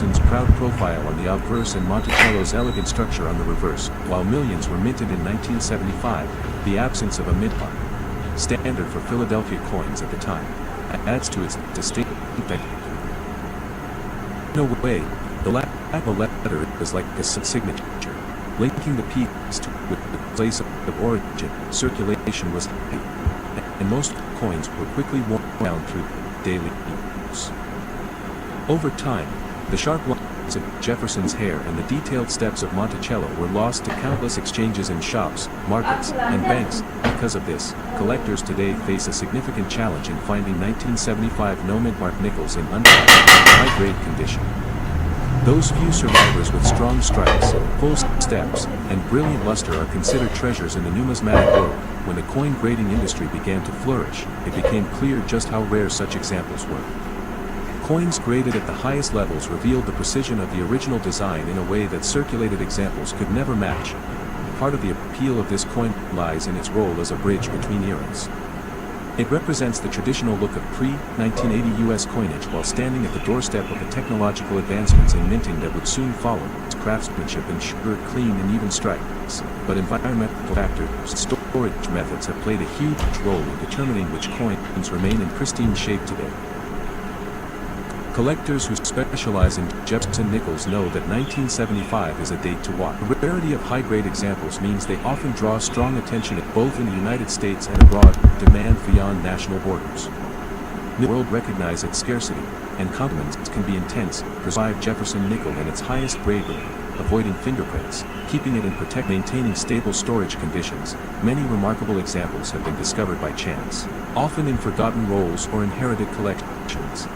Jefferson's proud profile on the obverse and Monticello's elegant structure on the reverse. While millions were minted in 1975, the absence of a mint-mark, standard for Philadelphia coins at the time, adds to its distinct identity. In a way, the Latin letter is like a signature, linking the piece to the place of origin. Circulation was high, and most coins were quickly worn down through daily use. Over time, the sharp lines of Jefferson's hair and the detailed steps of Monticello were lost to countless exchanges in shops, markets, and banks. Because of this, collectors today face a significant challenge in finding 1975 no-mint-mark nickels in untapped, high-grade condition. Those few survivors with strong strikes, full steps, and brilliant luster are considered treasures in the numismatic world. When the coin grading industry began to flourish, it became clear just how rare such examples were. Coins graded at the highest levels revealed the precision of the original design in a way that circulated examples could never match. Part of the appeal of this coin lies in its role as a bridge between eras. It represents the traditional look of pre-1980 U.S. coinage while standing at the doorstep of the technological advancements in minting that would soon follow. Its craftsmanship ensured clean and even strikes, but environmental factors, storage methods have played a huge role in determining which coins remain in pristine shape today. Collectors who specialize in Jefferson nickels know that 1975 is a date to watch. The rarity of high-grade examples means they often draw strong attention both in the United States and abroad. Demand beyond national borders. The world recognizes its scarcity, and compliments can be intense. Preserve Jefferson nickel in its highest grade, avoiding fingerprints, keeping it in maintaining stable storage conditions. Many remarkable examples have been discovered by chance, often in forgotten rolls or inherited collections.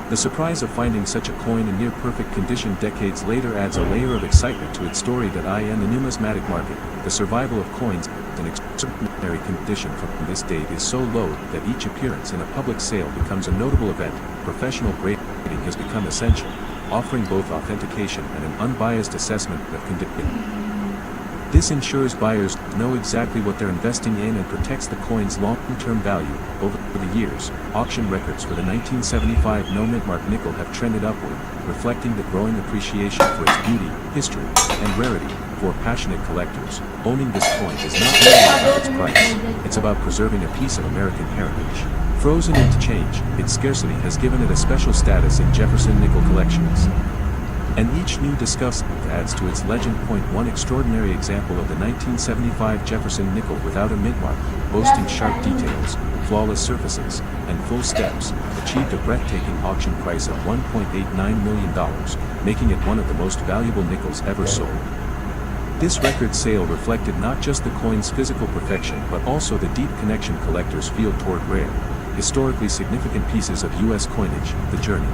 The surprise of finding such a coin in near-perfect condition decades later adds a layer of excitement to its story. In the numismatic market, the survival of coins in extraordinary condition from this date is so low that each appearance in a public sale becomes a notable event. Professional grading has become essential, offering both authentication and an unbiased assessment of condition. This ensures buyers know exactly what they're investing in and protects the coin's long-term value. Over the years, auction records for the 1975 no-mint-mark nickel have trended upward, reflecting the growing appreciation for its beauty, history, and rarity. For passionate collectors, owning this coin is not merely about its price, it's about preserving a piece of American heritage. Frozen into change, its scarcity has given it a special status in Jefferson nickel collections. And each new discovery adds to its legend. One extraordinary example of the 1975 Jefferson nickel without a mint mark, boasting sharp details, flawless surfaces, and full steps, achieved a breathtaking auction price of $1.89 million, making it one of the most valuable nickels ever sold. This record sale reflected not just the coin's physical perfection but also the deep connection collectors feel toward rare, historically significant pieces of U.S. coinage. The journey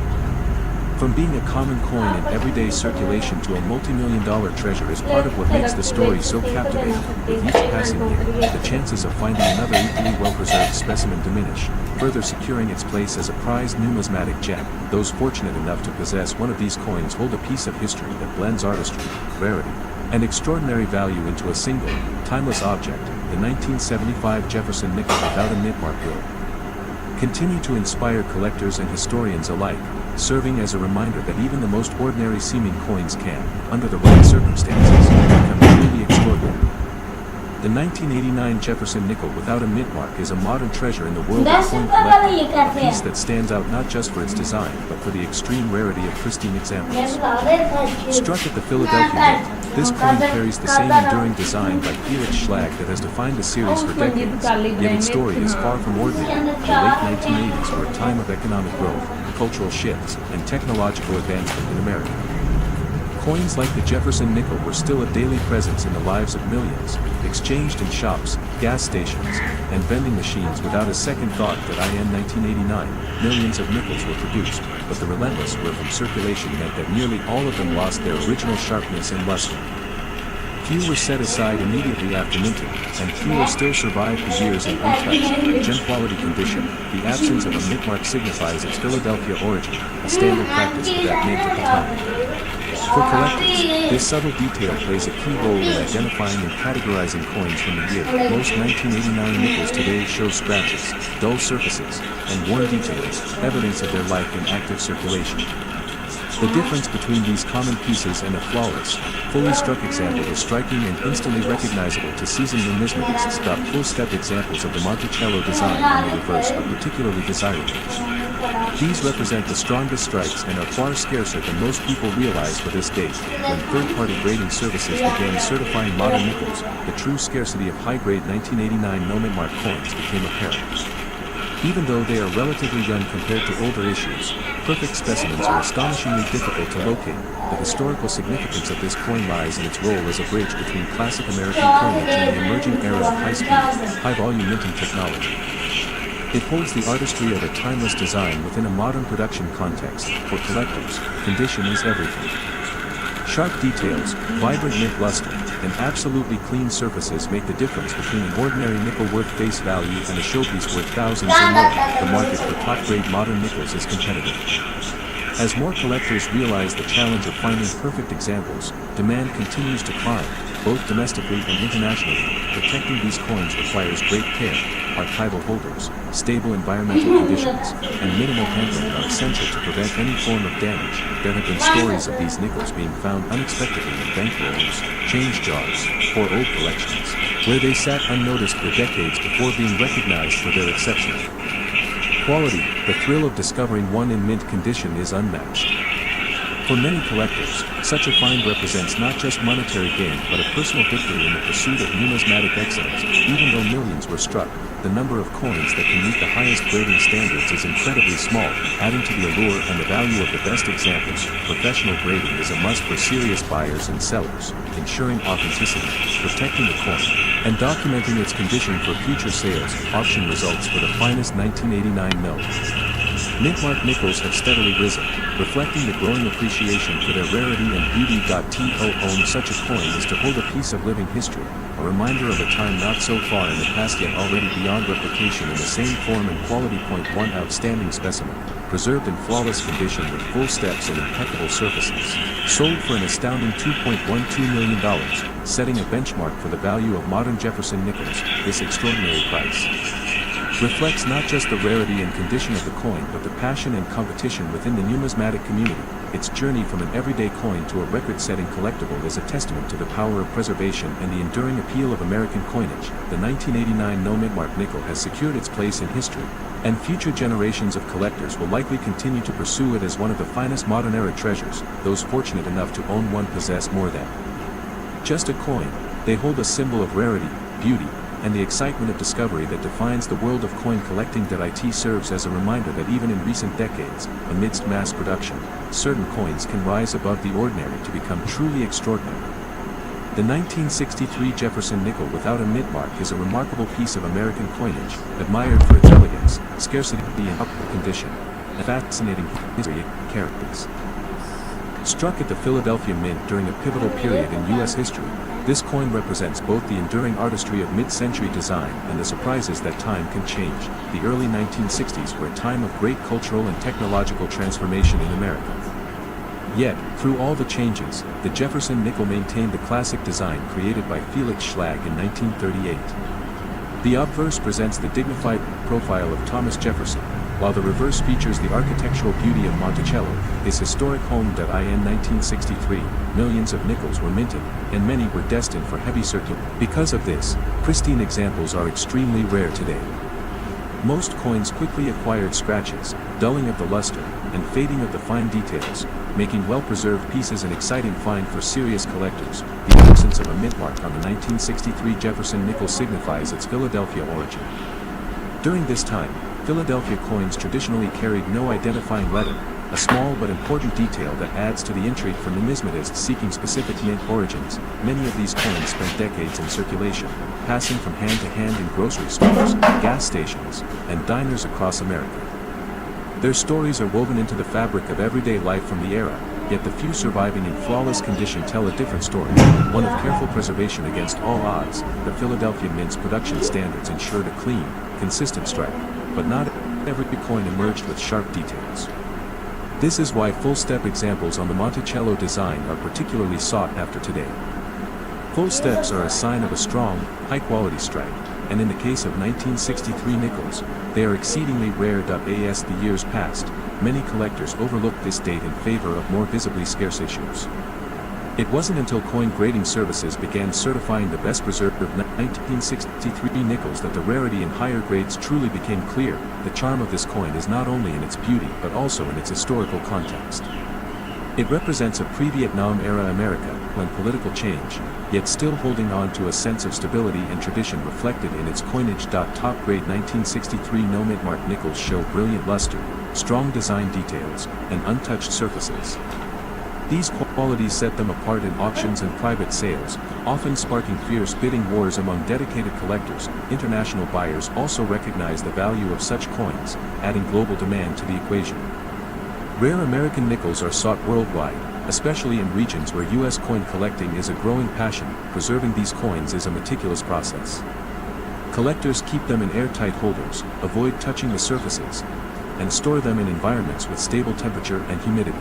from being a common coin in everyday circulation to a multi-million-dollar treasure is part of what makes the story so captivating. With each passing year, the chances of finding another equally well-preserved specimen diminish, further securing its place as a prized numismatic gem. Those fortunate enough to possess one of these coins hold a piece of history that blends artistry, rarity, and extraordinary value into a single, timeless object. The 1975 Jefferson nickel without a mint mark will continue to inspire collectors and historians alike, serving as a reminder that even the most ordinary seeming coins can, under the right circumstances, become truly extraordinary. The 1989 Jefferson nickel without a mint mark is a modern treasure in the world of coin collecting, a piece that stands out not just for its design but for the extreme rarity of pristine examples. Struck at the Philadelphia Mint, this coin carries the same enduring design by Felix Schlag that has defined the series for decades, yet its story is far from ordinary. The late 1980s were a time of economic growth, cultural shifts, and technological advancement in America. Coins like the Jefferson nickel were still a daily presence in the lives of millions, exchanged in shops, gas stations, and vending machines without a second thought. In 1989, millions of nickels were produced, but the relentless whirl from circulation meant that nearly all of them lost their original sharpness and luster. Few were set aside immediately after minting, and fewer still survived for years in untouched, gem-quality condition. The absence of a mint mark signifies its Philadelphia origin, a standard practice for that mint at the time. For collectors, this subtle detail plays a key role in identifying and categorizing coins from the year. Most 1989 nickels today show scratches, dull surfaces, and worn details, evidence of their life in active circulation. The difference between these common pieces and a flawless, fully struck example is striking and instantly recognizable to seasoned numismatists. Full-step examples of the Monticello design on the reverse are particularly desirable. These represent the strongest strikes and are far scarcer than most people realize. For this date, when third-party grading services began certifying modern nickels, the true scarcity of high-grade 1989 no-mint coins became apparent. Even though they are relatively young compared to older issues, perfect specimens are astonishingly difficult to locate. The historical significance of this coin lies in its role as a bridge between classic American coinage and the emerging era of high-speed, high-volume minting technology. It holds the artistry of a timeless design within a modern production context. For collectors, condition is everything. Sharp details, vibrant mint luster, and absolutely clean surfaces make the difference between an ordinary nickel worth face value and a showpiece worth thousands or more. The market for top-grade modern nickels is competitive. As more collectors realize the challenge of finding perfect examples, demand continues to climb, both domestically and internationally. Protecting these coins requires great care. Archival holders, stable environmental conditions, and minimal handling are essential to prevent any form of damage. There have been stories of these nickels being found unexpectedly in bank rollers, change jars, or old collections, where they sat unnoticed for decades before being recognized for their exceptional quality. The thrill of discovering one in mint condition is unmatched. For many collectors, such a find represents not just monetary gain but a personal victory in the pursuit of numismatic excellence. Even though millions were struck, the number of coins that can meet the highest grading standards is incredibly small, adding to the allure and the value of the best examples. Professional grading is a must for serious buyers and sellers, ensuring authenticity, protecting the coin, and documenting its condition for future sales. Auction results for the finest 1989 mil. Mint-marked nickels have steadily risen, reflecting the growing appreciation for their rarity and beauty. To own such a coin is to hold a piece of living history, a reminder of a time not so far in the past yet already beyond replication in the same form and quality. One outstanding specimen, preserved in flawless condition with full steps and impeccable surfaces, sold for an astounding $2.12 million, setting a benchmark for the value of modern Jefferson nickels. This extraordinary price reflects not just the rarity and condition of the coin but the passion and competition within the numismatic community. Its journey from an everyday coin to a record-setting collectible is a testament to the power of preservation and the enduring appeal of American coinage. The 1989 no-mint nickel has secured its place in history, and future generations of collectors will likely continue to pursue it as one of the finest modern-era treasures. Those fortunate enough to own one possess more than just a coin. They hold a symbol of rarity, beauty, and the excitement of discovery that defines the world of coin collecting. It serves as a reminder that even in recent decades, amidst mass production, certain coins can rise above the ordinary to become truly extraordinary. The 1963 Jefferson nickel without a mint mark is a remarkable piece of American coinage, admired for its elegance, scarcity and upward condition, and fascinating history it carries. Struck at the Philadelphia Mint during a pivotal period in U.S. history, this coin represents both the enduring artistry of mid-century design and the surprises that time can change. The early 1960s were a time of great cultural and technological transformation in America. Yet, through all the changes, the Jefferson nickel maintained the classic design created by Felix Schlag in 1938. The obverse presents the dignified profile of Thomas Jefferson, while the reverse features the architectural beauty of Monticello, his historic home. In 1963, millions of nickels were minted, and many were destined for heavy circulation. Because of this, pristine examples are extremely rare today. Most coins quickly acquired scratches, dulling of the luster, and fading of the fine details, making well-preserved pieces an exciting find for serious collectors. The absence of a mint mark on the 1963 Jefferson nickel signifies its Philadelphia origin. During this time, Philadelphia coins traditionally carried no identifying letter, a small but important detail that adds to the intrigue for numismatists seeking specific mint origins. Many of these coins spent decades in circulation, passing from hand to hand in grocery stores, gas stations, and diners across America. Their stories are woven into the fabric of everyday life from the era, yet the few surviving in flawless condition tell a different story, one of careful preservation against all odds. The Philadelphia Mint's production standards ensured a clean, consistent strike, but not every coin emerged with sharp details. This is why full-step examples on the Monticello design are particularly sought after today. Full steps are a sign of a strong, high-quality strike, and in the case of 1963 nickels, they are exceedingly rare. As the years passed, many collectors overlooked this date in favor of more visibly scarce issues. It wasn't until coin grading services began certifying the best preserved 1963 nickels that the rarity in higher grades truly became clear. The charm of this coin is not only in its beauty but also in its historical context. It represents a pre-Vietnam era America, when political change, yet still holding on to a sense of stability and tradition reflected in its coinage. Top grade 1963 no mid-mark nickels show brilliant luster, strong design details, and untouched surfaces. These qualities set them apart in auctions and private sales, often sparking fierce bidding wars among dedicated collectors. International buyers also recognize the value of such coins, adding global demand to the equation. Rare American nickels are sought worldwide, especially in regions where U.S. coin collecting is a growing passion. Preserving these coins is a meticulous process. Collectors keep them in airtight holders, avoid touching the surfaces, and store them in environments with stable temperature and humidity.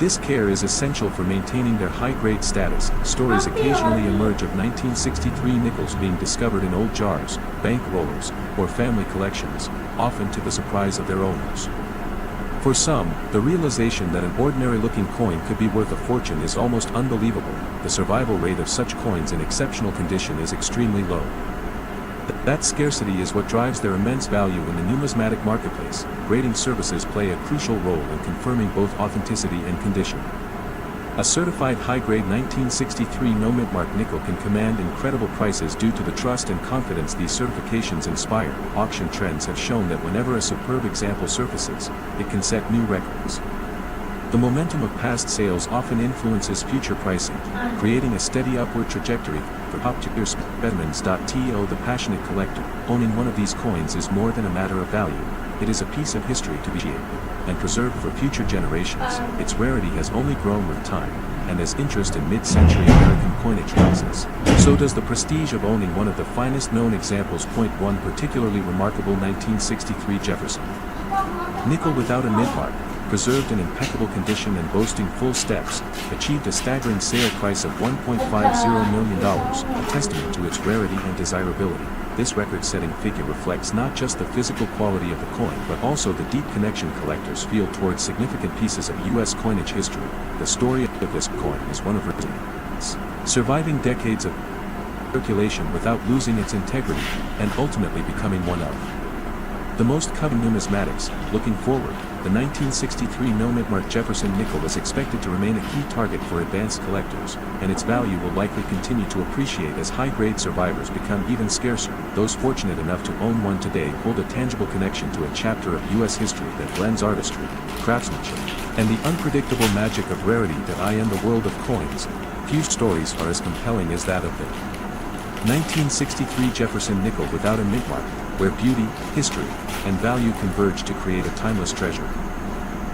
This care is essential for maintaining their high-grade status. Stories occasionally emerge of 1963 nickels being discovered in old jars, bank rollers, or family collections, often to the surprise of their owners. For some, the realization that an ordinary-looking coin could be worth a fortune is almost unbelievable. The survival rate of such coins in exceptional condition is extremely low. That scarcity is what drives their immense value in the numismatic marketplace. Grading services play a crucial role in confirming both authenticity and condition. A certified high-grade 1963 no mid-mark nickel can command incredible prices due to the trust and confidence these certifications inspire. Auction trends have shown that whenever a superb example surfaces, it can set new records. The momentum of past sales often influences future pricing, creating a steady upward trajectory for top-tier specimens. The passionate collector, owning one of these coins is more than a matter of value. It is a piece of history to be shared and preserved for future generations. Its rarity has only grown with time, and as interest in mid-century American coinage rises, so does the prestige of owning one of the finest known examples. One particularly remarkable 1963 Jefferson nickel without a mid-mark, preserved in impeccable condition and boasting full steps, achieved a staggering sale price of $1.50 million, a testament to its rarity and desirability. This record-setting figure reflects not just the physical quality of the coin but also the deep connection collectors feel towards significant pieces of U.S. coinage history. The story of this coin is one of resilience, surviving decades of circulation without losing its integrity, and ultimately becoming one of the most coveted numismatics. Looking forward, the 1963 no mid-mark Jefferson nickel is expected to remain a key target for advanced collectors, and its value will likely continue to appreciate as high-grade survivors become even scarcer. Those fortunate enough to own one today hold a tangible connection to a chapter of U.S. history that blends artistry, craftsmanship, and the unpredictable magic of rarity. In the world of coins, few stories are as compelling as that of the 1963 Jefferson nickel without a mid-mark, where beauty, history, and value converge to create a timeless treasure.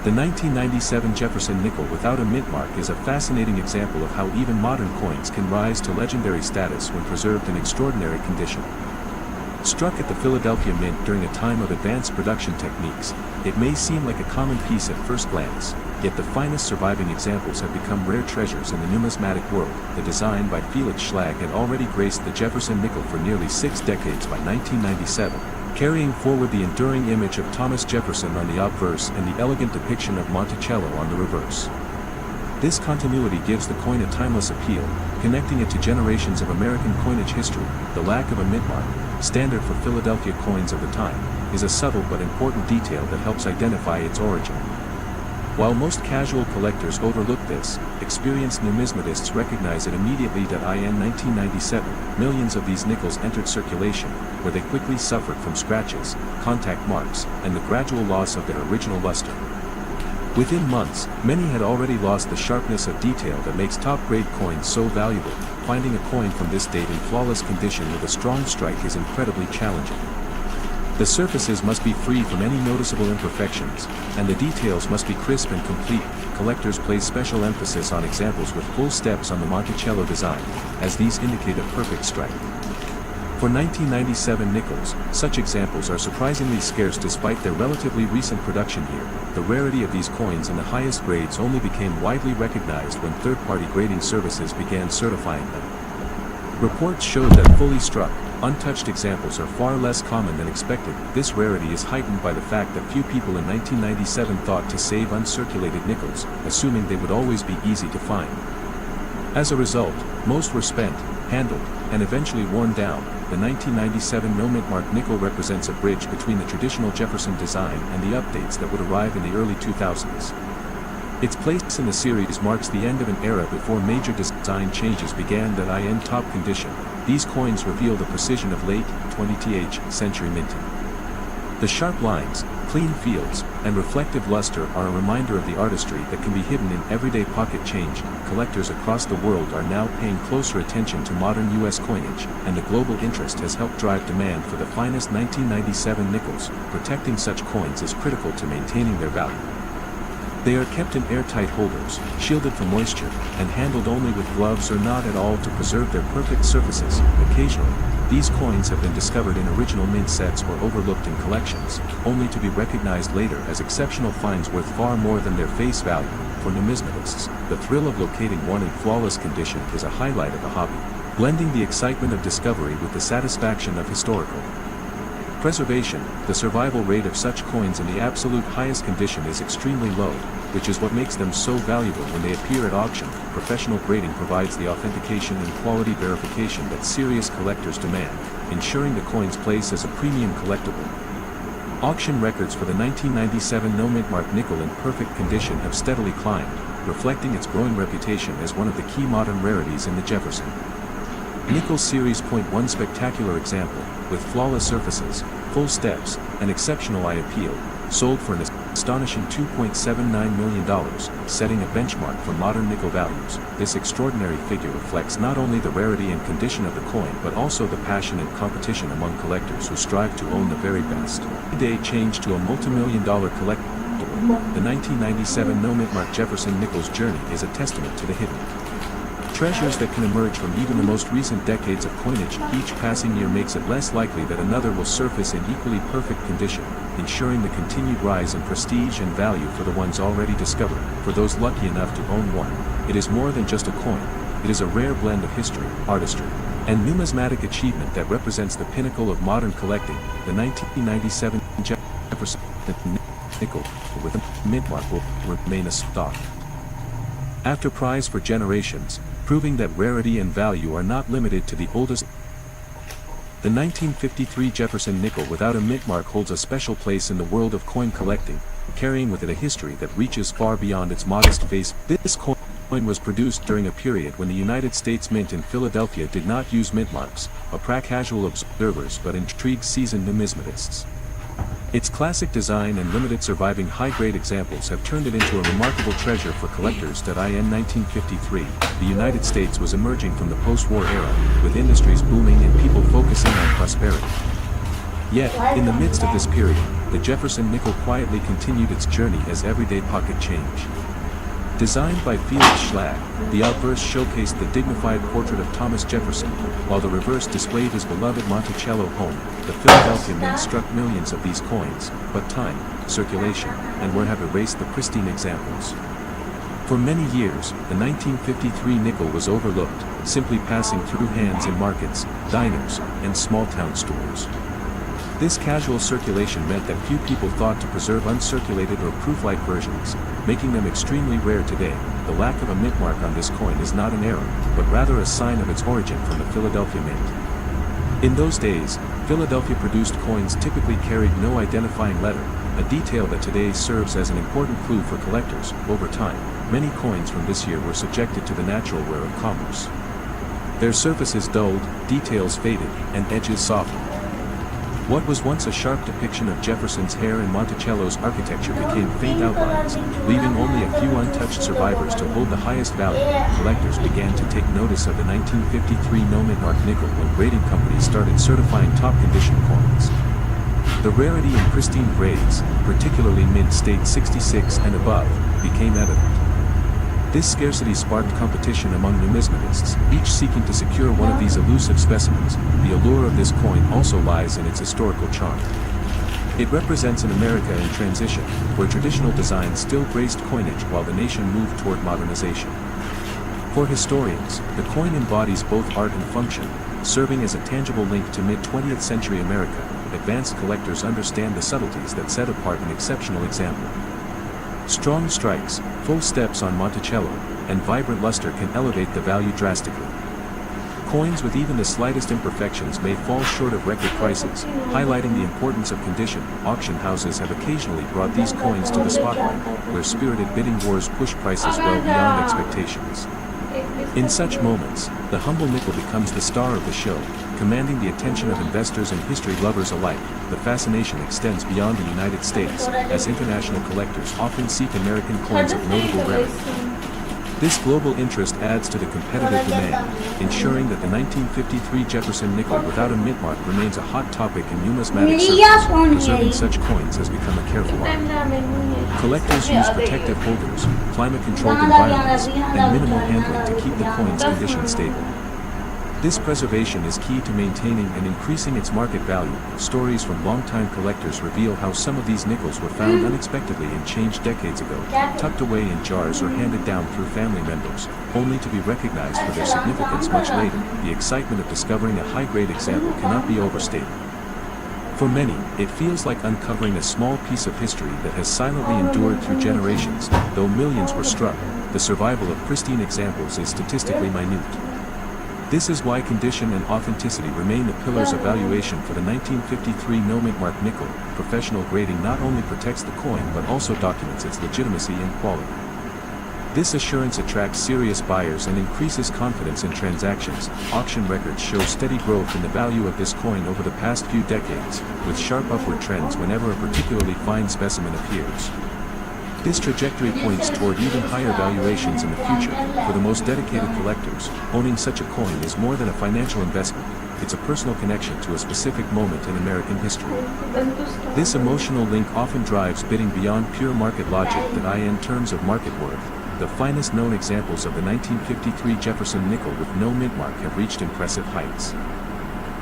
The 1997 Jefferson nickel without a mint mark is a fascinating example of how even modern coins can rise to legendary status when preserved in extraordinary condition. Struck at the Philadelphia Mint during a time of advanced production techniques, it may seem like a common piece at first glance, yet the finest surviving examples have become rare treasures in the numismatic world. The design by Felix Schlag had already graced the Jefferson nickel for nearly 6 decades by 1997, carrying forward the enduring image of Thomas Jefferson on the obverse and the elegant depiction of Monticello on the reverse. This continuity gives the coin a timeless appeal, connecting it to generations of American coinage history. The lack of a mint mark, standard for Philadelphia coins of the time, is a subtle but important detail that helps identify its origin. While most casual collectors overlook this, experienced numismatists recognize it immediately. In 1997, millions of these nickels entered circulation, where they quickly suffered from scratches, contact marks, and the gradual loss of their original luster. Within months, many had already lost the sharpness of detail that makes top-grade coins so valuable. Finding a coin from this date in flawless condition with a strong strike is incredibly challenging. The surfaces must be free from any noticeable imperfections, and the details must be crisp and complete. Collectors place special emphasis on examples with full steps on the Monticello design, as these indicate a perfect strike. For 1997 nickels, such examples are surprisingly scarce despite their relatively recent production here. The rarity of these coins in the highest grades only became widely recognized when third-party grading services began certifying them. Reports showed that fully struck, untouched examples are far less common than expected. This rarity is heightened by the fact that few people in 1997 thought to save uncirculated nickels, assuming they would always be easy to find. As a result, most were spent, handled, and eventually worn down. The 1997 no mint mark nickel represents a bridge between the traditional Jefferson design and the updates that would arrive in the early 2000s. Its place in the series marks the end of an era before major design changes began. That in top condition, these coins reveal the precision of late 20th century minting. The sharp lines, clean fields, and reflective luster are a reminder of the artistry that can be hidden in everyday pocket change. Collectors across the world are now paying closer attention to modern U.S. coinage, and the global interest has helped drive demand for the finest 1997 nickels. Protecting such coins is critical to maintaining their value. They are kept in airtight holders, shielded from moisture, and handled only with gloves or not at all to preserve their perfect surfaces. Occasionally, these coins have been discovered in original mint sets or overlooked in collections, only to be recognized later as exceptional finds worth far more than their face value. For numismatists, the thrill of locating one in flawless condition is a highlight of the hobby, blending the excitement of discovery with the satisfaction of historical preservation. The survival rate of such coins in the absolute highest condition is extremely low, which is what makes them so valuable when they appear at auction. Professional grading provides the authentication and quality verification that serious collectors demand, ensuring the coin's place as a premium collectible. Auction records for the 1997 no mint mark nickel in perfect condition have steadily climbed, reflecting its growing reputation as one of the key modern rarities in the Jefferson nickel series. One spectacular example, with flawless surfaces, full steps, and exceptional eye appeal, sold for an astonishing $2.79 million, setting a benchmark for modern nickel values. This extraordinary figure reflects not only the rarity and condition of the coin but also the passion and competition among collectors who strive to own the very best. Today changed to a multi-million-dollar collectible, the 1997 no mint mark Jefferson nickel's journey is a testament to the hidden treasures that can emerge from even the most recent decades of coinage. Each passing year makes it less likely that another will surface in equally perfect condition, ensuring the continued rise in prestige and value for the ones already discovered. For those lucky enough to own one, it is more than just a coin. It is a rare blend of history, artistry, and numismatic achievement that represents the pinnacle of modern collecting. The 1997 Jefferson nickel with a mint mark will remain a stock after prize for generations, proving that rarity and value are not limited to the oldest. The 1953 Jefferson nickel without a mint mark holds a special place in the world of coin collecting, carrying with it a history that reaches far beyond its modest face. This coin was produced during a period when the United States Mint in Philadelphia did not use mint marks, a casual observers but intrigued seasoned numismatists. Its classic design and limited surviving high-grade examples have turned it into a remarkable treasure for collectors. In 1953, the United States was emerging from the post-war era, with industries booming and people focusing on prosperity. Yet, in the midst of this period, the Jefferson nickel quietly continued its journey as everyday pocket change. Designed by Felix Schlag, the obverse showcased the dignified portrait of Thomas Jefferson, while the reverse displayed his beloved Monticello home. The Philadelphia Mint struck millions of these coins, but time, circulation, and wear have erased the pristine examples. For many years, the 1953 nickel was overlooked, simply passing through hands in markets, diners, and small-town stores. This casual circulation meant that few people thought to preserve uncirculated or proof-like versions, making them extremely rare today. The lack of a mint mark on this coin is not an error, but rather a sign of its origin from the Philadelphia Mint. In those days, Philadelphia-produced coins typically carried no identifying letter, a detail that today serves as an important clue for collectors. Over time, many coins from this year were subjected to the natural wear of commerce. Their surfaces dulled, details faded, and edges softened. What was once a sharp depiction of Jefferson's hair and Monticello's architecture became faint outlines, leaving only a few untouched survivors to hold the highest value. Collectors began to take notice of the 1953 no mint mark nickel when grading companies started certifying top-condition coins. The rarity in pristine grades, particularly mint state 66 and above, became evident. This scarcity sparked competition among numismatists, each seeking to secure one of these elusive specimens. The allure of this coin also lies in its historical charm. It represents an America in transition, where traditional designs still graced coinage while the nation moved toward modernization. For historians, the coin embodies both art and function, serving as a tangible link to mid-20th century America. Advanced collectors understand the subtleties that set apart an exceptional example. Strong strikes, full steps on Monticello, and vibrant luster can elevate the value drastically. Coins with even the slightest imperfections may fall short of record prices, highlighting the importance of condition. Auction houses have occasionally brought these coins to the spotlight, where spirited bidding wars push prices well beyond expectations. In such moments, the humble nickel becomes the star of the show, commanding the attention of investors and history lovers alike. The fascination extends beyond the United States, as international collectors often seek American coins of notable rarity. This global interest adds to the competitive demand, ensuring that the 1953 Jefferson nickel without a mint mark remains a hot topic in numismatic circles. Preserving such coins has become a careful art. Collectors use protective holders, climate-controlled environments, and minimal handling to keep the coin's condition stable. This preservation is key to maintaining and increasing its market value. Stories from longtime collectors reveal how some of these nickels were found unexpectedly and changed decades ago, tucked away in jars or handed down through family members, only to be recognized for their significance much later. The excitement of discovering a high-grade example cannot be overstated. For many, it feels like uncovering a small piece of history that has silently endured through generations. Though millions were struck, the survival of pristine examples is statistically minute. This is why condition and authenticity remain the pillars of valuation for the 1953 no-mint mark nickel. Professional grading not only protects the coin but also documents its legitimacy and quality. This assurance attracts serious buyers and increases confidence in transactions. Auction records show steady growth in the value of this coin over the past few decades, with sharp upward trends whenever a particularly fine specimen appears. This trajectory points toward even higher valuations in the future. For the most dedicated collectors, owning such a coin is more than a financial investment. It's a personal connection to a specific moment in American history. This emotional link often drives bidding beyond pure market logic. In terms of market worth, the finest known examples of the 1953 Jefferson nickel with no mint mark have reached impressive heights.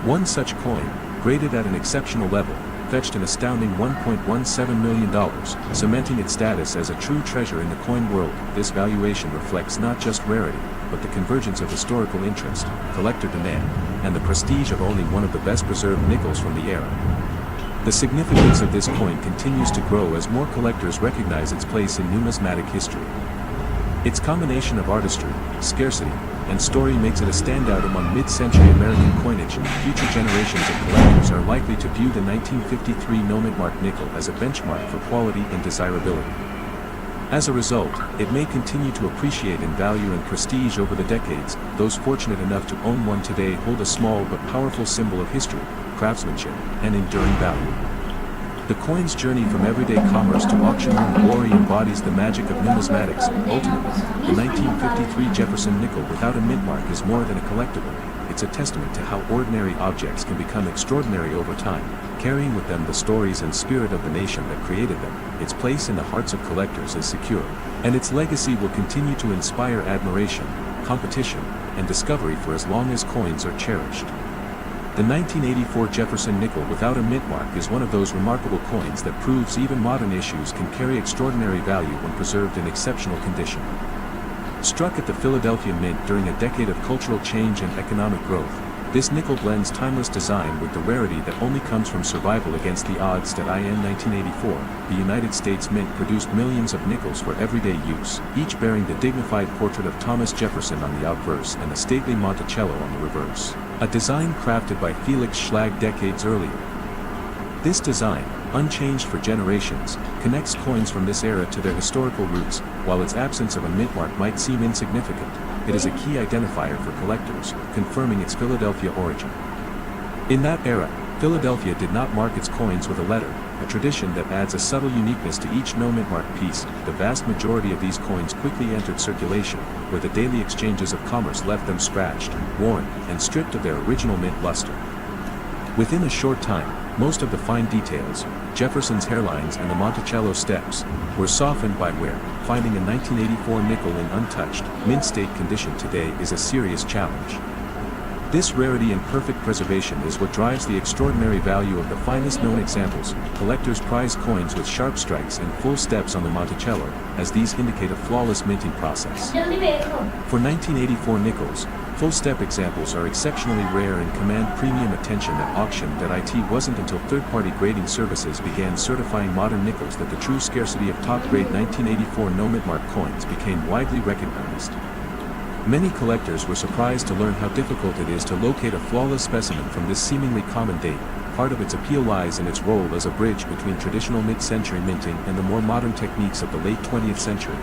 One such coin, graded at an exceptional level, fetched an astounding $1.17 million, cementing its status as a true treasure in the coin world. This valuation reflects not just rarity, but the convergence of historical interest, collector demand, and the prestige of owning one of the best preserved nickels from the era. The significance of this coin continues to grow as more collectors recognize its place in numismatic history. Its combination of artistry, scarcity, and story makes it a standout among mid-century American coinage. Future generations of collectors are likely to view the 1953 no-mint mark nickel as a benchmark for quality and desirability. As a result, it may continue to appreciate in value and prestige over the decades. Those fortunate enough to own one today hold a small but powerful symbol of history, craftsmanship, and enduring value. The coin's journey from everyday commerce to auction room glory embodies the magic of numismatics. Ultimately, the 1953 Jefferson nickel without a mint mark is more than a collectible. It's a testament to how ordinary objects can become extraordinary over time, carrying with them the stories and spirit of the nation that created them. Its place in the hearts of collectors is secure, and its legacy will continue to inspire admiration, competition, and discovery for as long as coins are cherished. The 1984 Jefferson nickel without a mint mark is one of those remarkable coins that proves even modern issues can carry extraordinary value when preserved in exceptional condition. Struck at the Philadelphia Mint during a decade of cultural change and economic growth, this nickel blends timeless design with the rarity that only comes from survival against the odds. In 1984, the United States Mint produced millions of nickels for everyday use, each bearing the dignified portrait of Thomas Jefferson on the obverse and the stately Monticello on the reverse, a design crafted by Felix Schlag decades earlier. This design, unchanged for generations, connects coins from this era to their historical roots. While its absence of a mint mark might seem insignificant, it is a key identifier for collectors, confirming its Philadelphia origin. In that era, Philadelphia did not mark its coins with a letter, a tradition that adds a subtle uniqueness to each no-mint mark piece. The vast majority of these coins quickly entered circulation, where the daily exchanges of commerce left them scratched, worn, and stripped of their original mint luster. Within a short time, most of the fine details, Jefferson's hairlines and the Monticello steps, were softened by wear. Finding a 1984 nickel in untouched, mint state condition today is a serious challenge. This rarity and perfect preservation is what drives the extraordinary value of the finest known examples. Collectors prize coins with sharp strikes and full steps on the Monticello, as these indicate a flawless minting process. For 1984 nickels, full-step examples are exceptionally rare and command premium attention at auction. It wasn't until third-party grading services began certifying modern nickels that the true scarcity of top-grade 1984 no-mint-mark coins became widely recognized. Many collectors were surprised to learn how difficult it is to locate a flawless specimen from this seemingly common date. Part of its appeal lies in its role as a bridge between traditional mid-century minting and the more modern techniques of the late 20th century.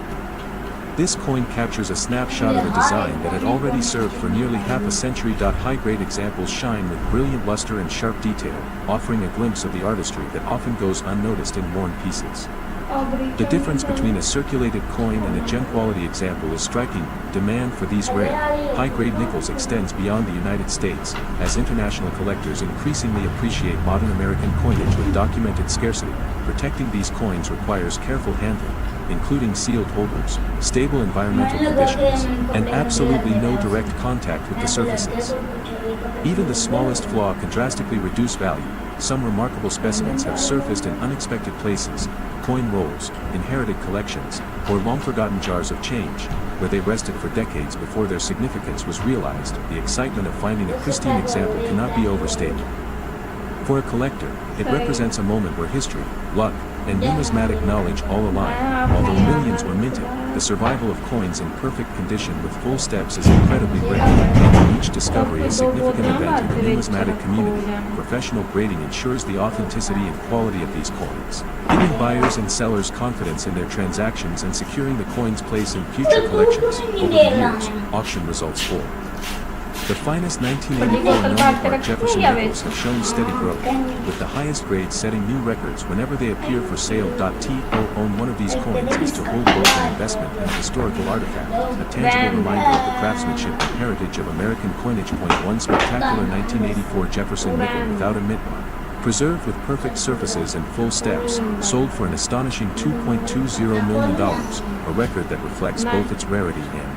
This coin captures a snapshot of a design that had already served for nearly half a century. High-grade examples shine with brilliant luster and sharp detail, offering a glimpse of the artistry that often goes unnoticed in worn pieces. The difference between a circulated coin and a gem-quality example is striking. Demand for these rare, high-grade nickels extends beyond the United States, as international collectors increasingly appreciate modern American coinage with documented scarcity. Protecting these coins requires careful handling, including sealed holders, stable environmental conditions, and absolutely no direct contact with the surfaces. Even the smallest flaw can drastically reduce value. Some remarkable specimens have surfaced in unexpected places: coin rolls, inherited collections, or long-forgotten jars of change, where they rested for decades before their significance was realized. The excitement of finding a pristine example cannot be overstated. For a collector, it represents a moment where history, luck, and numismatic knowledge all align. Although millions were minted, the survival of coins in perfect condition with full steps is incredibly rare, making each discovery a significant event in the numismatic community. Professional grading ensures the authenticity and quality of these coins, giving buyers and sellers confidence in their transactions and securing the coin's place in future collections. Over the years, auction results form. The finest 1984 no-mint-mark Jefferson nickels have shown steady growth, with the highest grades setting new records whenever they appear for sale. To own one of these coins is to hold both an investment and a historical artifact, a tangible reminder of the craftsmanship and heritage of American coinage. One spectacular 1984 Jefferson nickel without a mint mark, preserved with perfect surfaces and full steps, sold for an astonishing $2.20 million, a record that reflects both its rarity and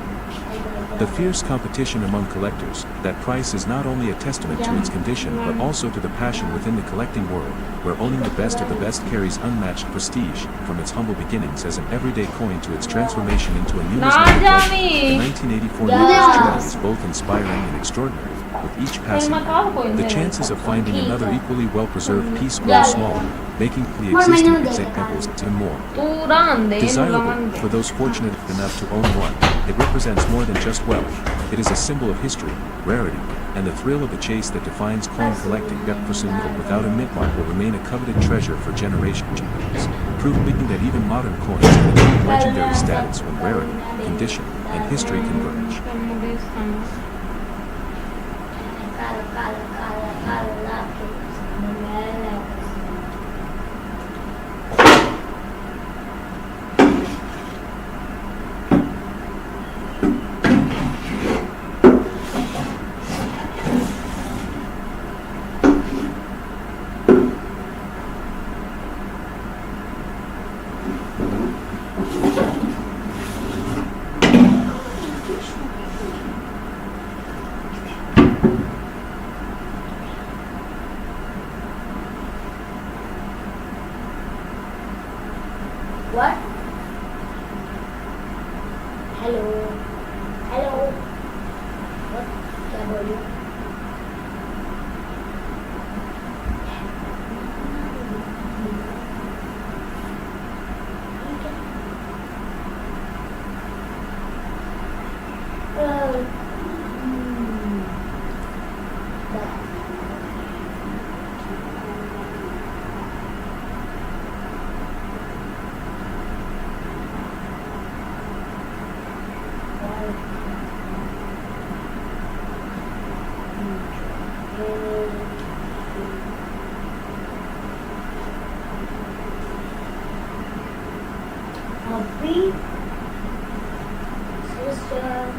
the fierce competition among collectors. That price is not only a testament to its condition but also to the passion within the collecting world, where owning the best of the best carries unmatched prestige. From its humble beginnings as an everyday coin to its transformation into a numismatic legend, the 1984 nickel's journey is both inspiring and extraordinary. With each passing year, the chances of finding another equally well-preserved piece grow smaller, making the existing examples even more desirable. For those fortunate enough to own one, it represents more than just wealth. It is a symbol of history, rarity, and the thrill of the chase that defines coin collecting. Jefferson nickel without a mint mark will remain a coveted treasure for generations, proving that even modern coins can achieve legendary status when rarity, condition, and history converge. What? Hello? Hello? What? क्या बोलूं? Happy sister.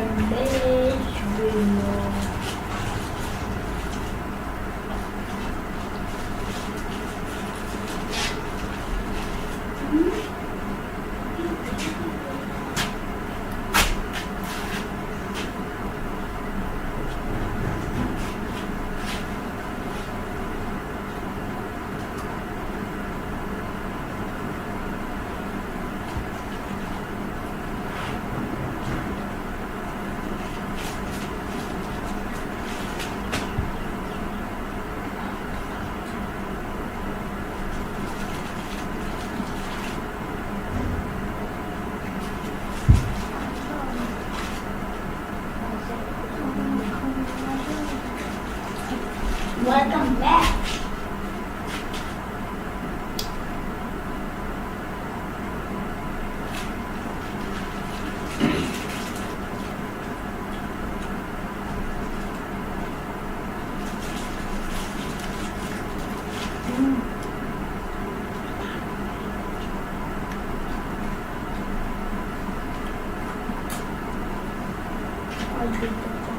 village window. Welcome back. I'll do that.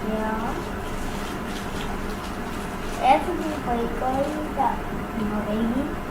Yeah. Every vehicle that ready.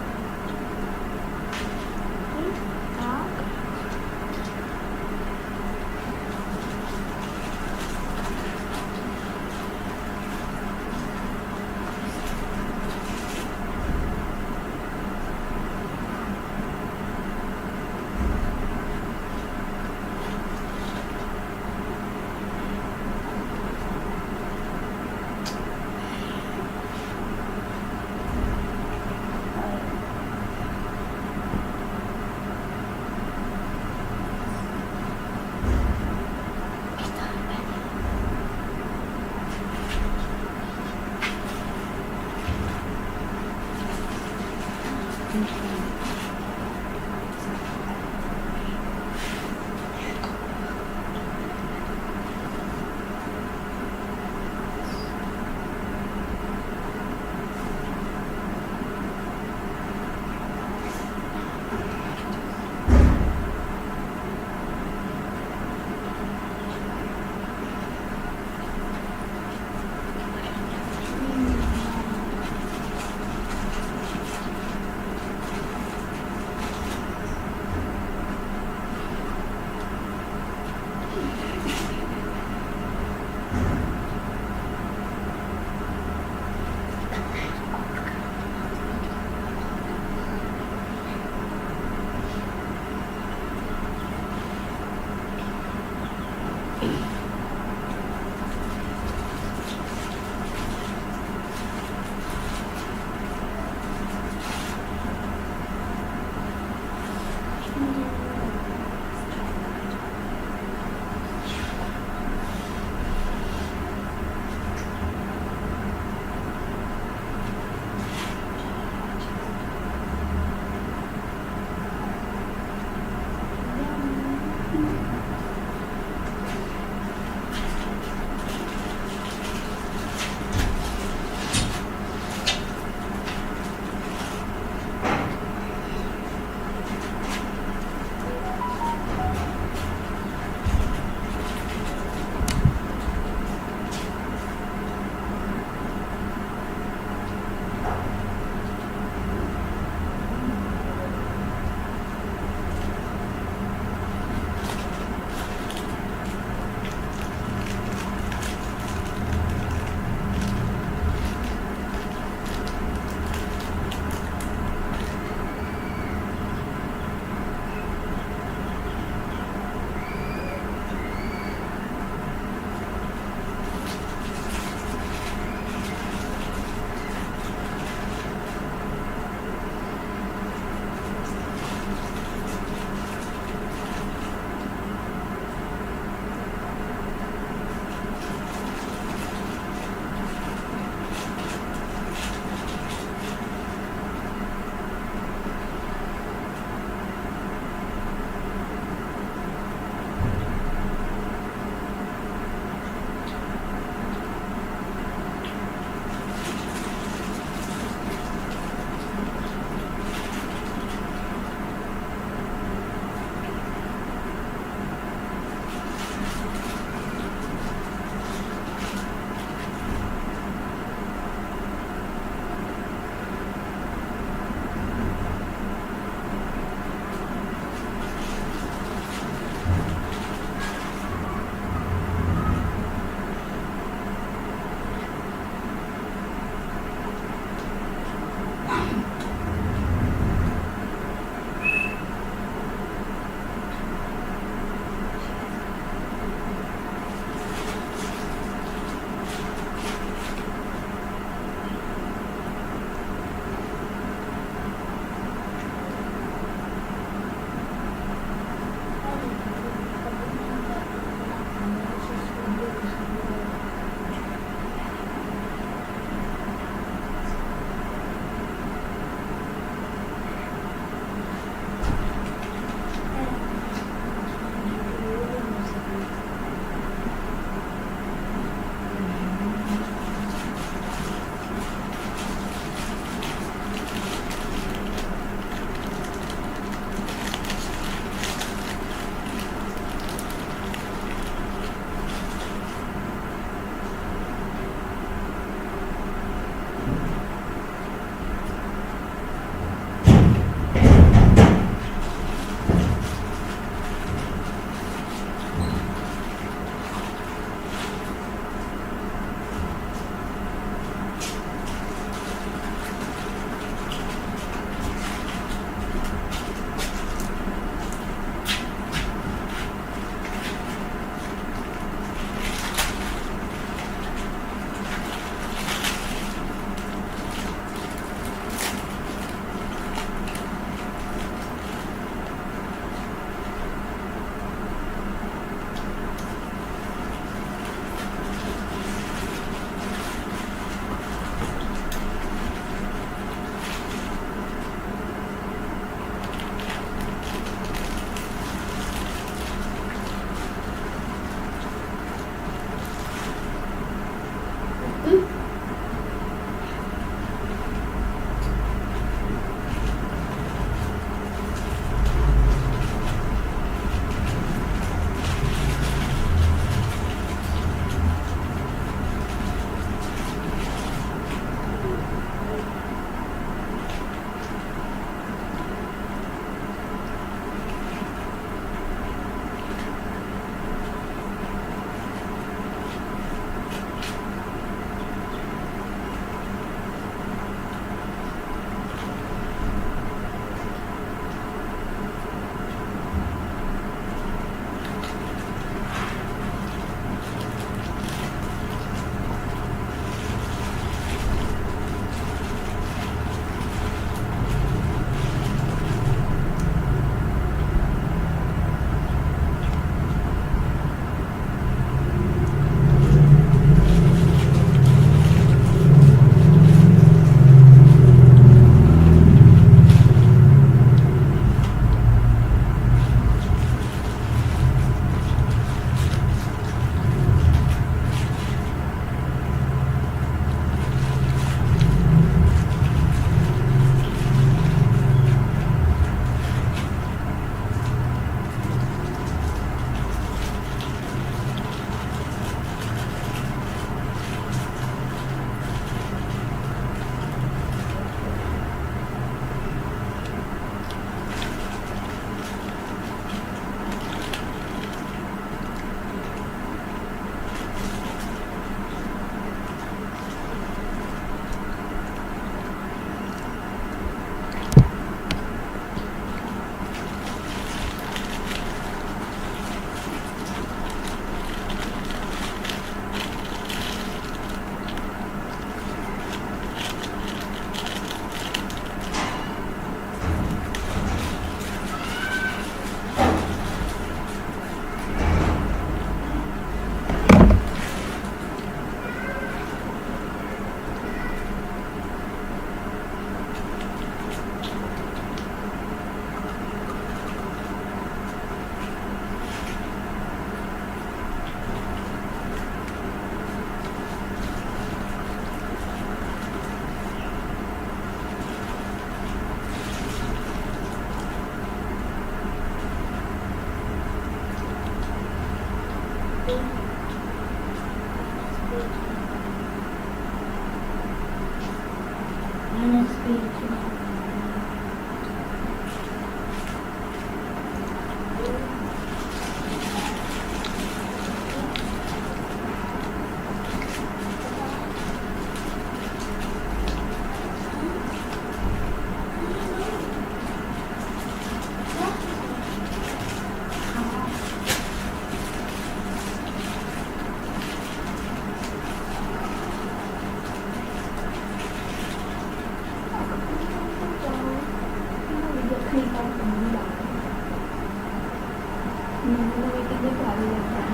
किती भारी लागतात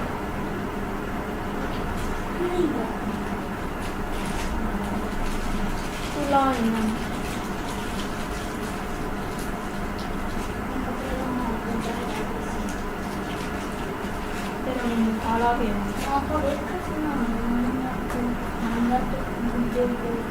तुला आहे ना 때로는 바라게 아빠 왜 카스나 남자도 문제고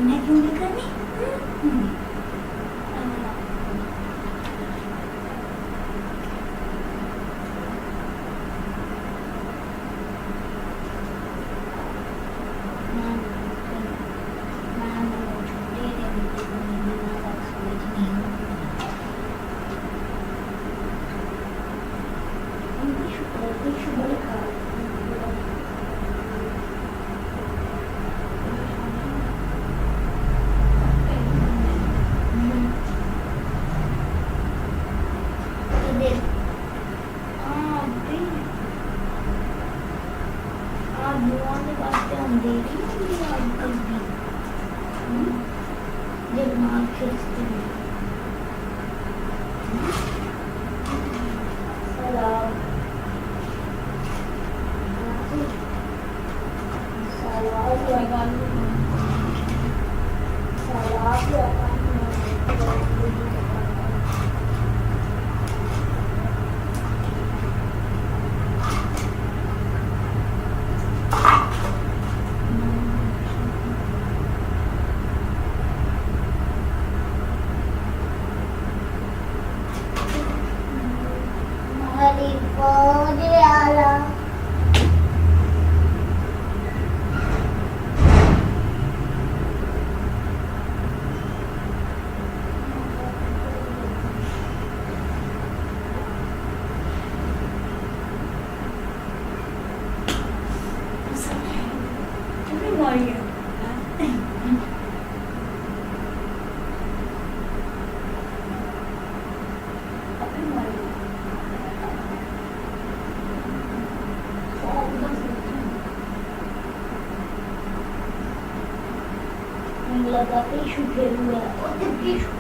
मैं क्यों नहीं करनी लगा टिश्यू फिर हुआ और टिश्यू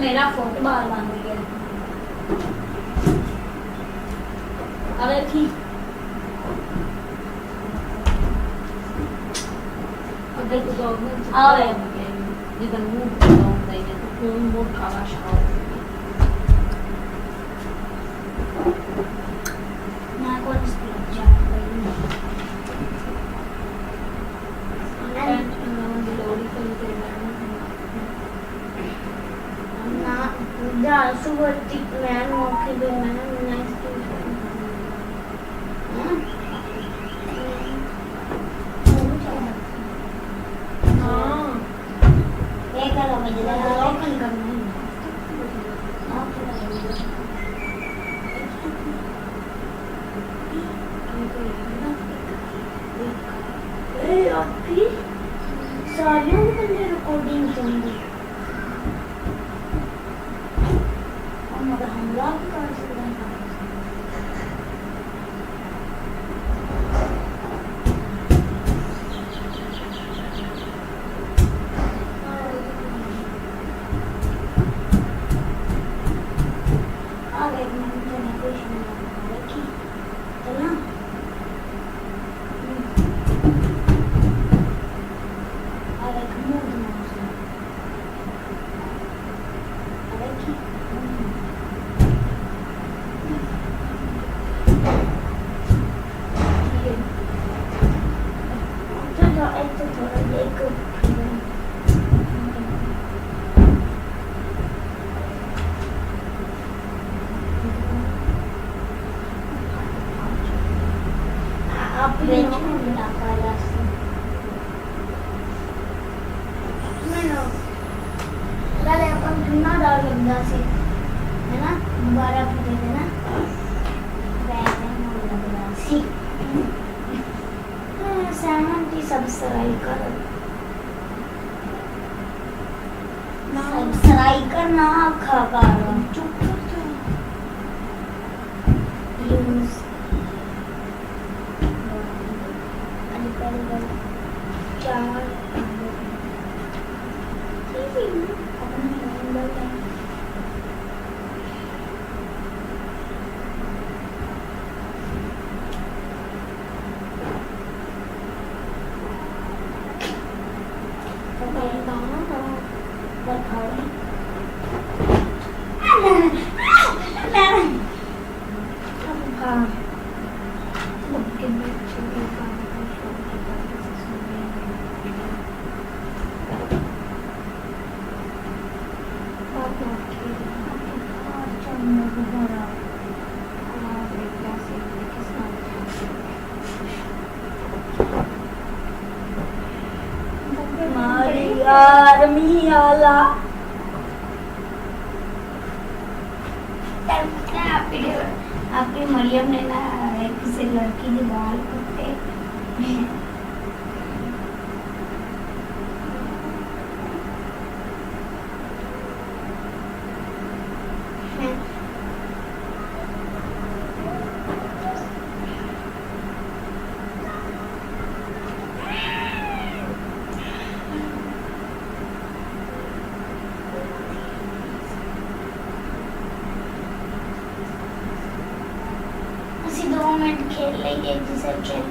मेरा फुटबॉल बन गया अरे ठीक अगर तो आवे जिधर मुंह होता है तो खून बहुत काला शाव मैं कौन सी जा सुबह मैन मौके पे मैंने सारियों बंदे रिकॉर्डिंग करेंगे हमला भी कर सकते हैं सब्सक्राइब करना खाकर चुप कर जा यूज चार यार मियाला आपकी मरियम ने ना किसी लड़की के बाल कुत्ते ਅਸੀਂ 2 ਮਿੰਟ खेल लेंगे एक दूसरे खेल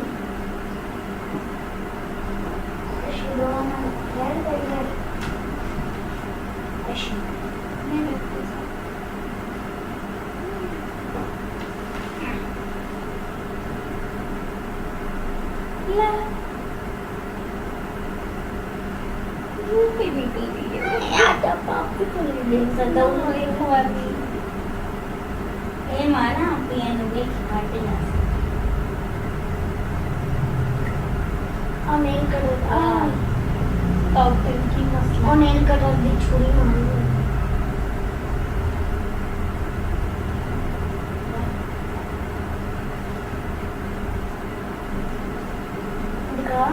शुरू होना खेल लेंगे ऐसे नहीं लगता ला वो भी निकल गई यार जब आप भी तो नहीं देख सकता हूँ एक बार भी ये माना पियानो के काटे जा और नेल कटर टॉपिक की मसला और नेल कटर भी छुरी मारी दिखा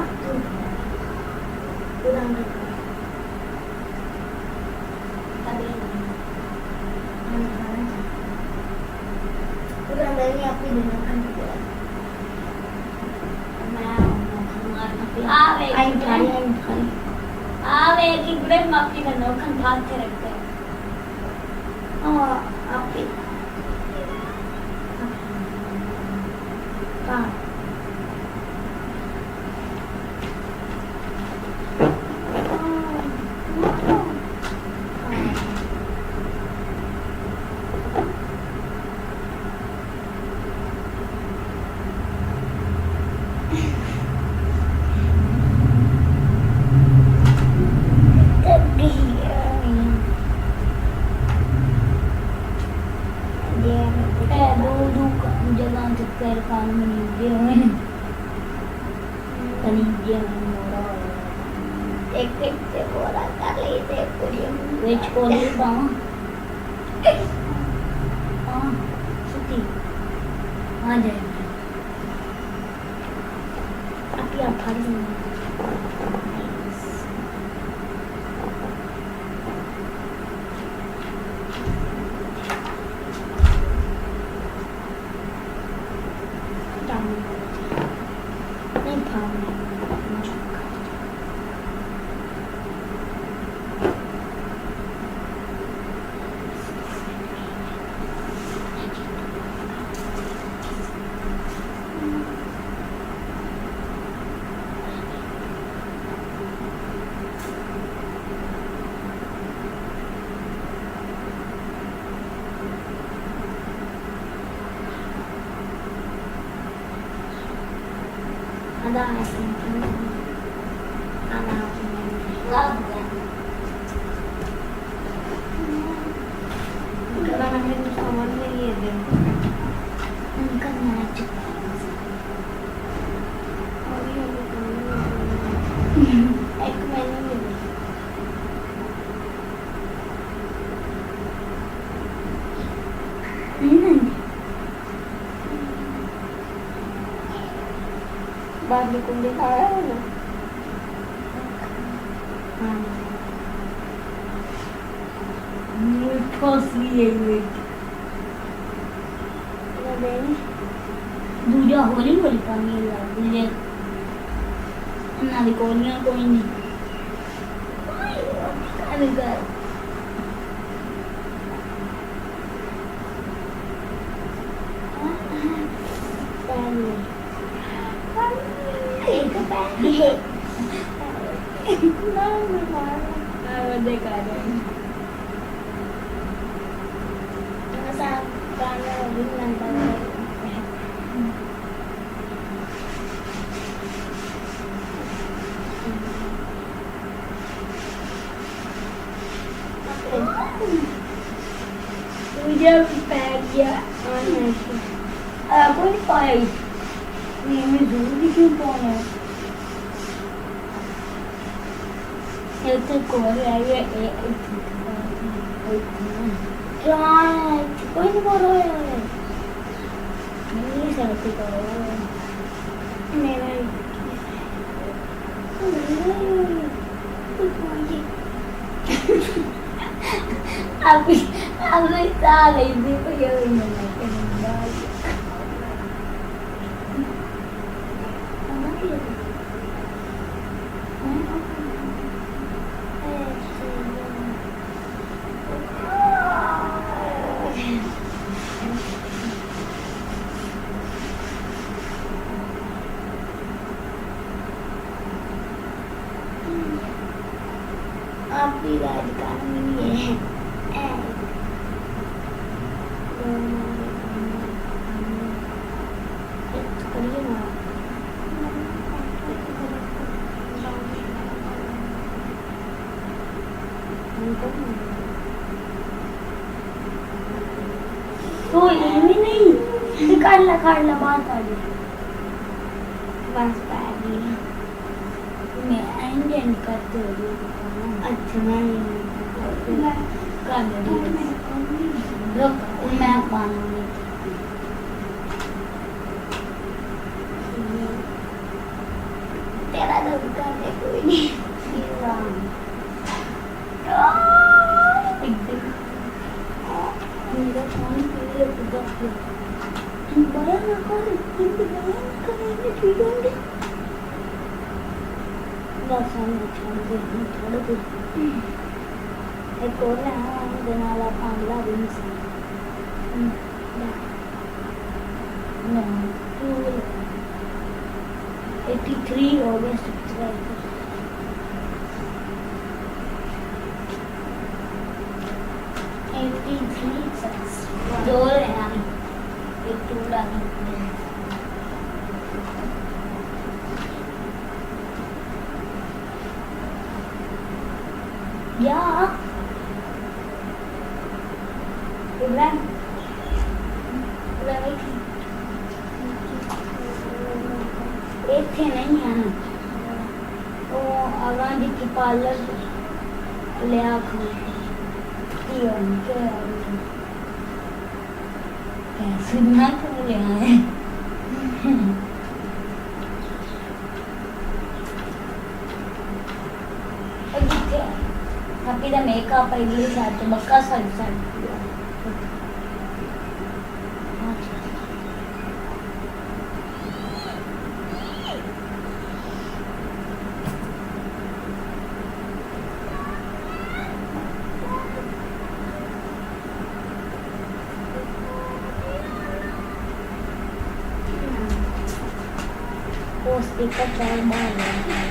उड़ान मैंने अपनी दुनिया आवे कि ब्रेड माफी का नौखन भाग के रखते हैं आप हाँ बाद में तुम दिखाया है ना फसली है दूजा होली होली पानी लगे ना कोई नहीं Jump back, yeah, honestly. कोई पाई नहीं मैं जरूरी क्यों पाऊँ ये तो कोई है ये क्या कोई नहीं बोल रहा है नहीं सकती करो मेरा अभी साल इसी को ये मिलना आपकी राजधानी है तो ये नहीं निकाल ला बात आ गई बस पानी मैं इंडियन करते हो अच्छा मैं कर रुक मैं पाऊंगी तेरा तो करने कोई नहीं मेरा फोन पीले पूजा बड़ा ना कर करेंगे ठीक होंगे बस हम छोड़ दे थोड़ा कुछ एक और ना देनाला पांगला भी नहीं no 83 हो गया 83 दो है एक टूटा या इब्राहिम एक थे नहीं है वो आगांधी की पार्लर ले आखो कैसे ना क्यों ले आए tapi dah makeup apa ini satu bekas saja oh stiker cair banget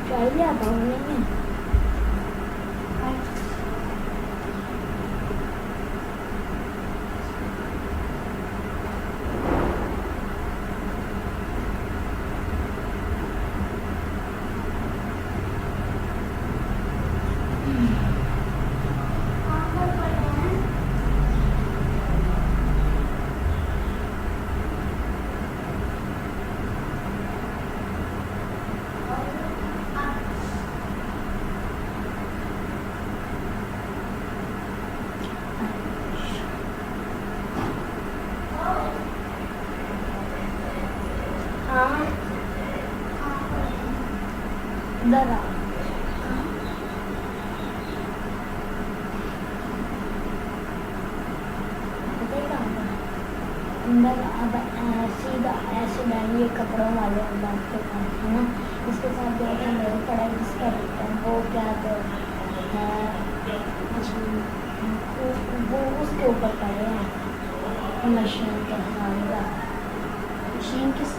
चाय लिया था उन्होंने इधर आ अंदर सीधा ऐसे डालिए कपड़ों वाले बात के पास है ना, इसके साथ जो है मेरी पढ़ाई जिसका वो क्या तो वो उसके ऊपर पड़े हैं मशीन के साथ मशीन किस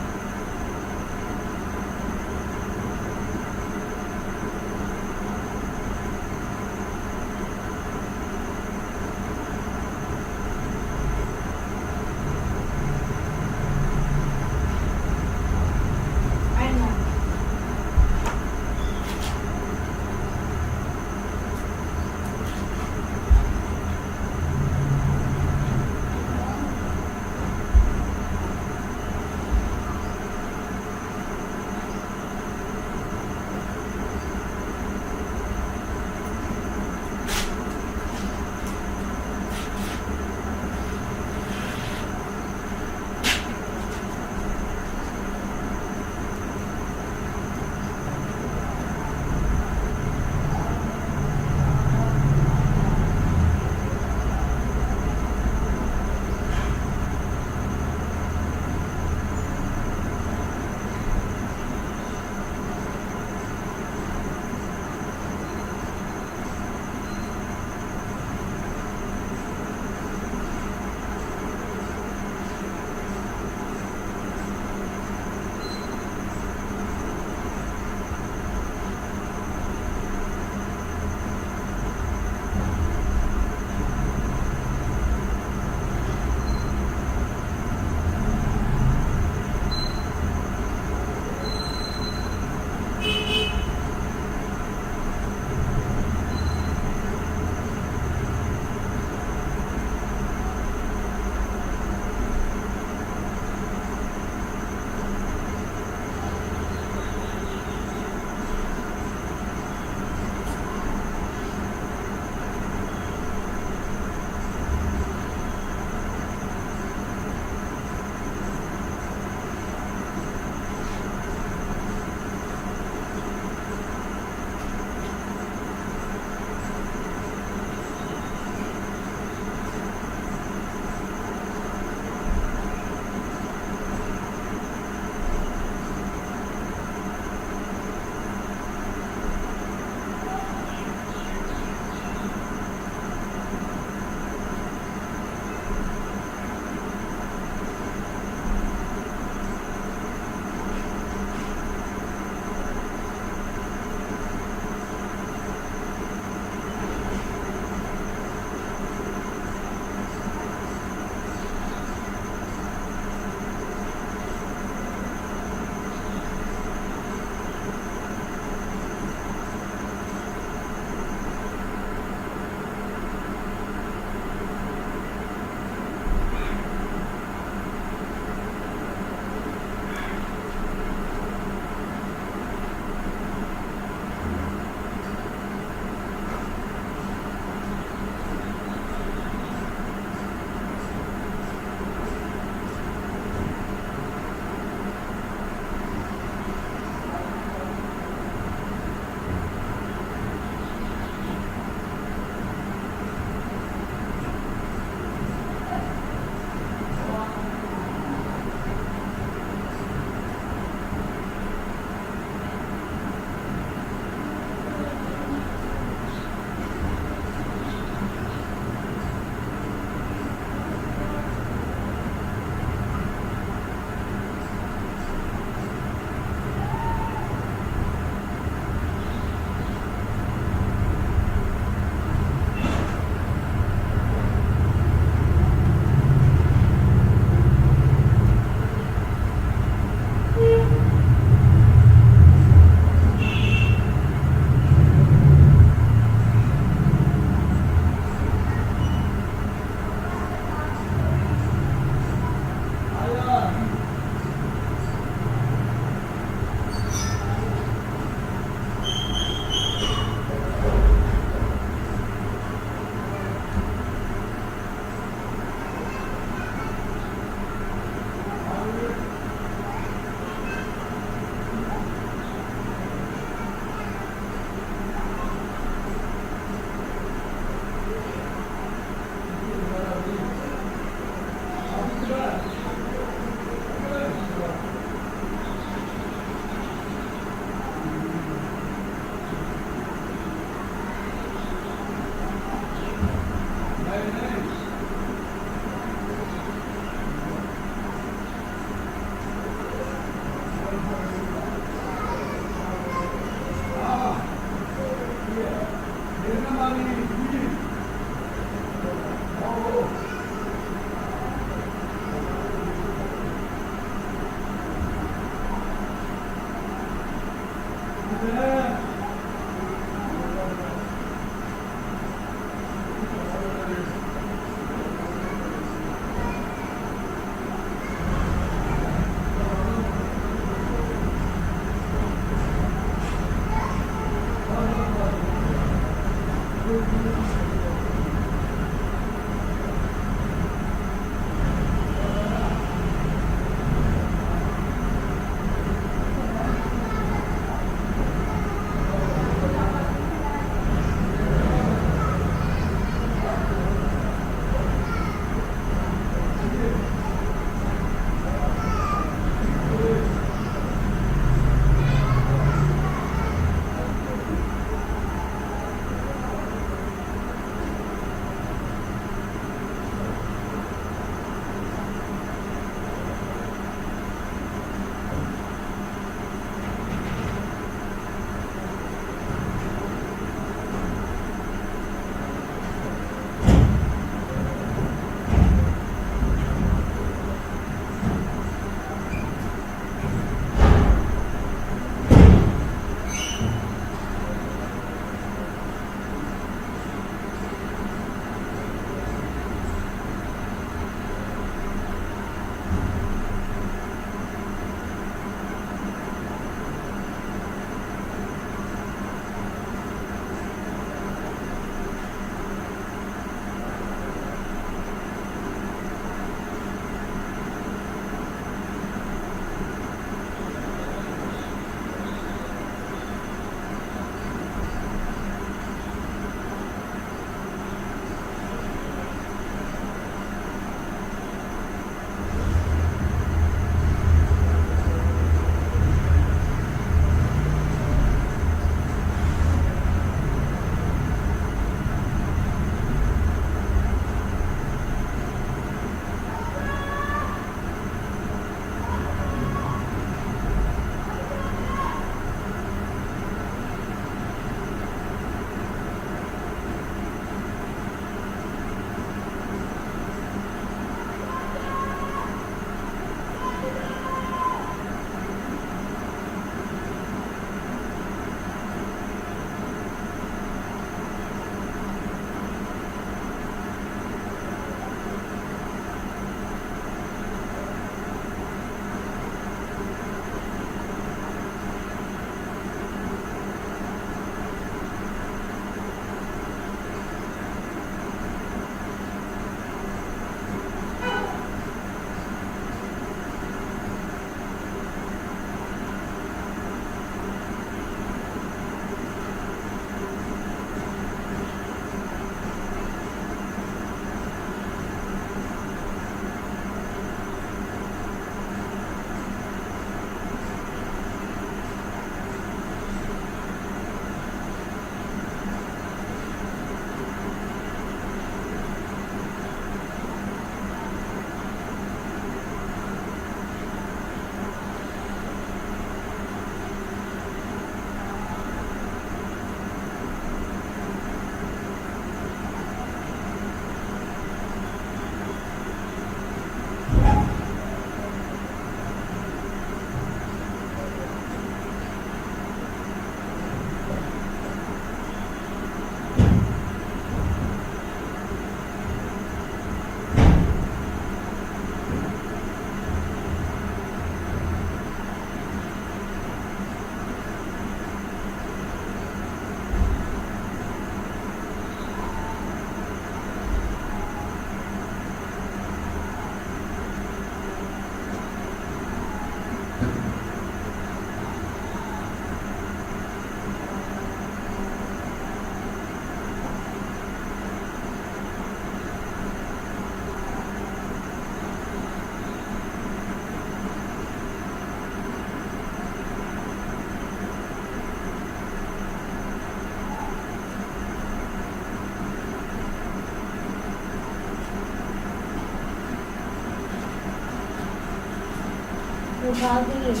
Bagay eh.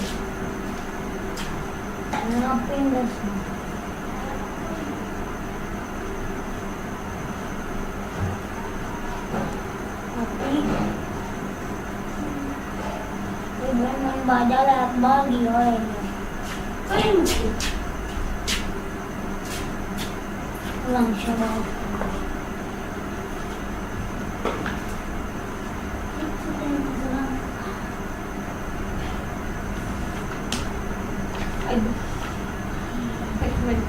Hanapin na siya. jalan bagi orangnya. Pulang siya daw. Ay, segment.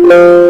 Bye.